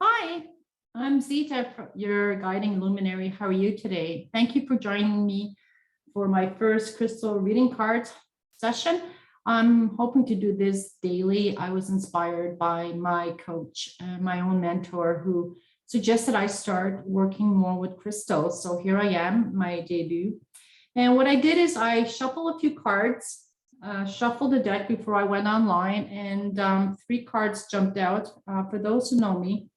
Hi, I'm Zita, your guiding luminary. How are you today? Thank you for joining me for my first crystal reading cards session. I'm hoping to do this daily. I was inspired by my coach, my own mentor, who suggested I start working more with crystals. So here I am, my debut. And what I did is I shuffled a few cards, shuffled the deck before I went online, and three cards jumped out. For those who know me,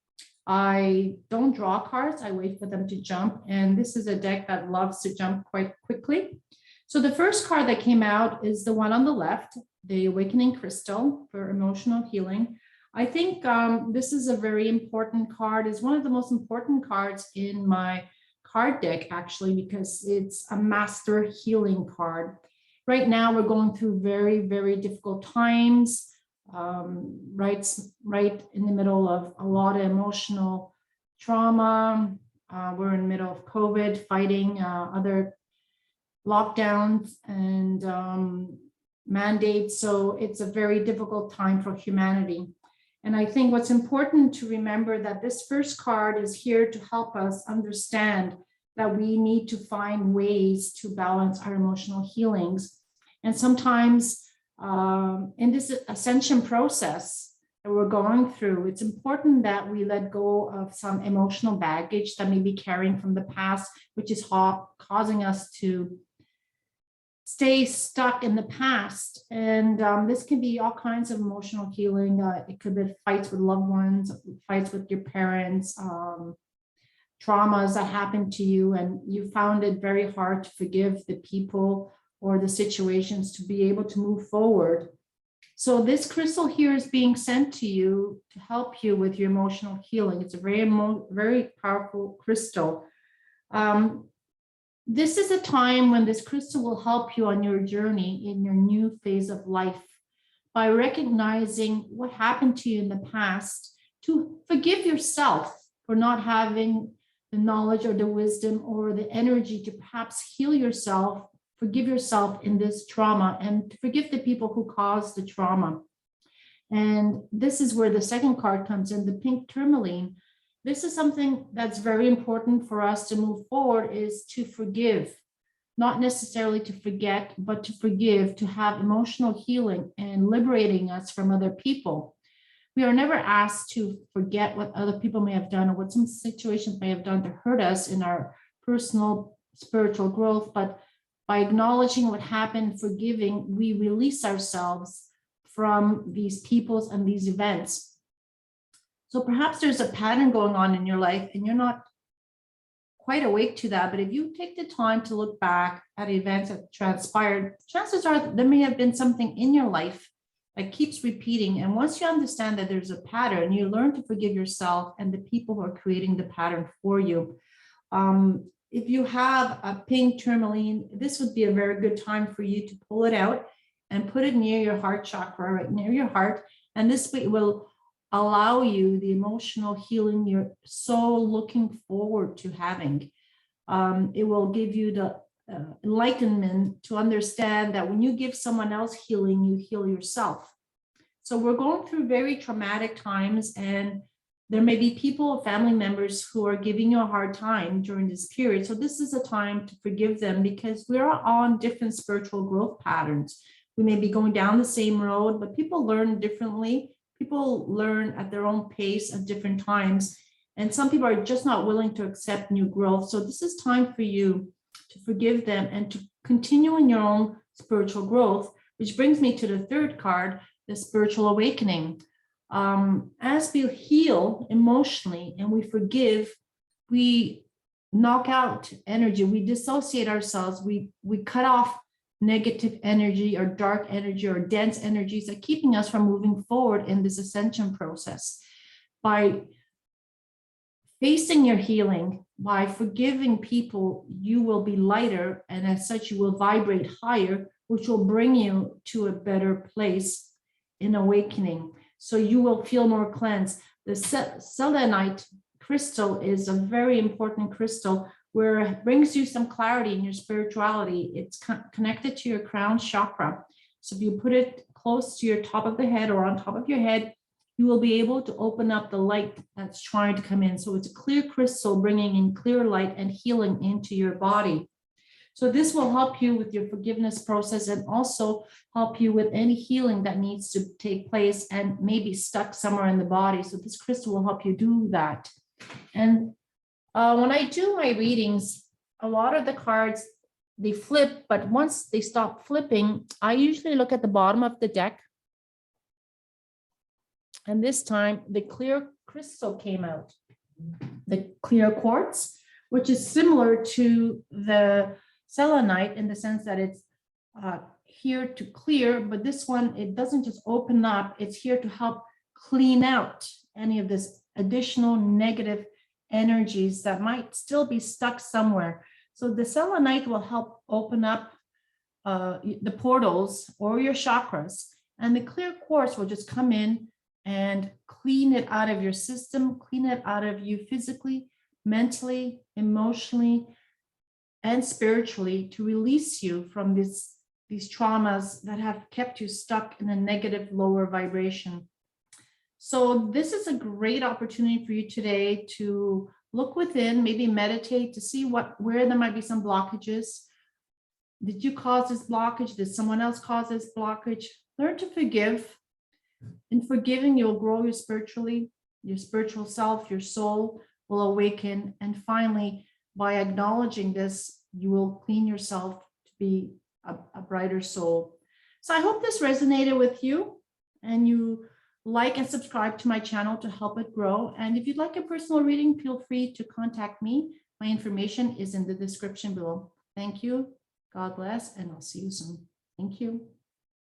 I don't draw cards, I wait for them to jump. And this is a deck that loves to jump quite quickly. So the first card that came out is the one on the left, the Awakening Crystal for emotional healing. I think this is a very important card. It's one of the most important cards in my card deck, actually, because it's a master healing card. Right now, we're going through very, very difficult times. Right in the middle of a lot of emotional trauma. We're in the middle of COVID, fighting other lockdowns and mandates. So it's a very difficult time for humanity. And I think what's important to remember that this first card is here to help us understand that we need to find ways to balance our emotional healings. And sometimes in this ascension process that we're going through, it's important that we let go of some emotional baggage that may be carrying from the past, which is causing us to stay stuck in the past. And this can be all kinds of emotional healing. It could be fights with loved ones, fights with your parents, traumas that happened to you, and you found it very hard to forgive the people or the situations to be able to move forward. So this crystal here is being sent to you to help you with your emotional healing. It's a very powerful crystal. This is a time when this crystal will help you on your journey in your new phase of life by recognizing what happened to you in the past, to forgive yourself for not having the knowledge or the wisdom or the energy to perhaps heal yourself, forgive yourself in this trauma, and to forgive the people who caused the trauma. And this is where the second card comes in, the pink Tourmaline. This is something that's very important for us to move forward, is to forgive, not necessarily to forget, but to forgive, to have emotional healing and liberating us from other people. We are never asked to forget what other people may have done or what some situations may have done to hurt us in our personal spiritual growth, but by acknowledging what happened, forgiving, we release ourselves from these peoples and these events. So perhaps there's a pattern going on in your life and you're not quite awake to that, but if you take the time to look back at events that transpired, chances are there may have been something in your life that keeps repeating. And once you understand that there's a pattern, you learn to forgive yourself and the people who are creating the pattern for you. If you have a pink Tourmaline, this would be a very good time for you to pull it out and put it near your heart chakra, right near your heart. And this way it will allow you the emotional healing you're so looking forward to having. It will give you the enlightenment to understand that when you give someone else healing, you heal yourself. So we're going through very traumatic times, and there may be people, family members who are giving you a hard time during this period. So this is a time to forgive them because we're on different spiritual growth patterns. We may be going down the same road, but people learn differently. People learn at their own pace at different times. And some people are just not willing to accept new growth. So this is time for you to forgive them and to continue in your own spiritual growth, which brings me to the third card, the spiritual awakening. As we heal emotionally and we forgive, we knock out energy, we dissociate ourselves, we cut off negative energy or dark energy or dense energies that are keeping us from moving forward in this ascension process. By facing your healing, by forgiving people, you will be lighter, and as such you will vibrate higher, which will bring you to a better place in awakening. So you will feel more cleansed. The Selenite Crystal is a very important crystal where it brings you some clarity in your spirituality. It's connected to your crown chakra. So if you put it close to your top of the head or on top of your head, you will be able to open up the light that's trying to come in. So it's a clear crystal bringing in clear light and healing into your body. So this will help you with your forgiveness process and also help you with any healing that needs to take place and maybe stuck somewhere in the body. So this crystal will help you do that. And when I do my readings, a lot of the cards, they flip, but once they stop flipping, I usually look at the bottom of the deck. And this time the clear crystal came out, the clear quartz, which is similar to the selenite in the sense that it's here to clear, but this one, it doesn't just open up, it's here to help clean out any of this additional negative energies that might still be stuck somewhere. So the selenite will help open up the portals or your chakras, and the clear quartz will just come in and clean it out of your system, clean it out of you physically, mentally, emotionally, and spiritually, to release you from these traumas that have kept you stuck in a negative, lower vibration. So this is a great opportunity for you today to look within, maybe meditate to see where there might be some blockages. Did you cause this blockage? Did someone else cause this blockage? Learn to forgive. In forgiving, you'll grow spiritually, your spiritual self, your soul will awaken. And finally, by acknowledging this, you will clean yourself to be a brighter soul. So I hope this resonated with you, and you like and subscribe to my channel to help it grow. And if you'd like a personal reading, feel free to contact me. My information is in the description below. Thank you. God bless, and I'll see you soon. Thank you.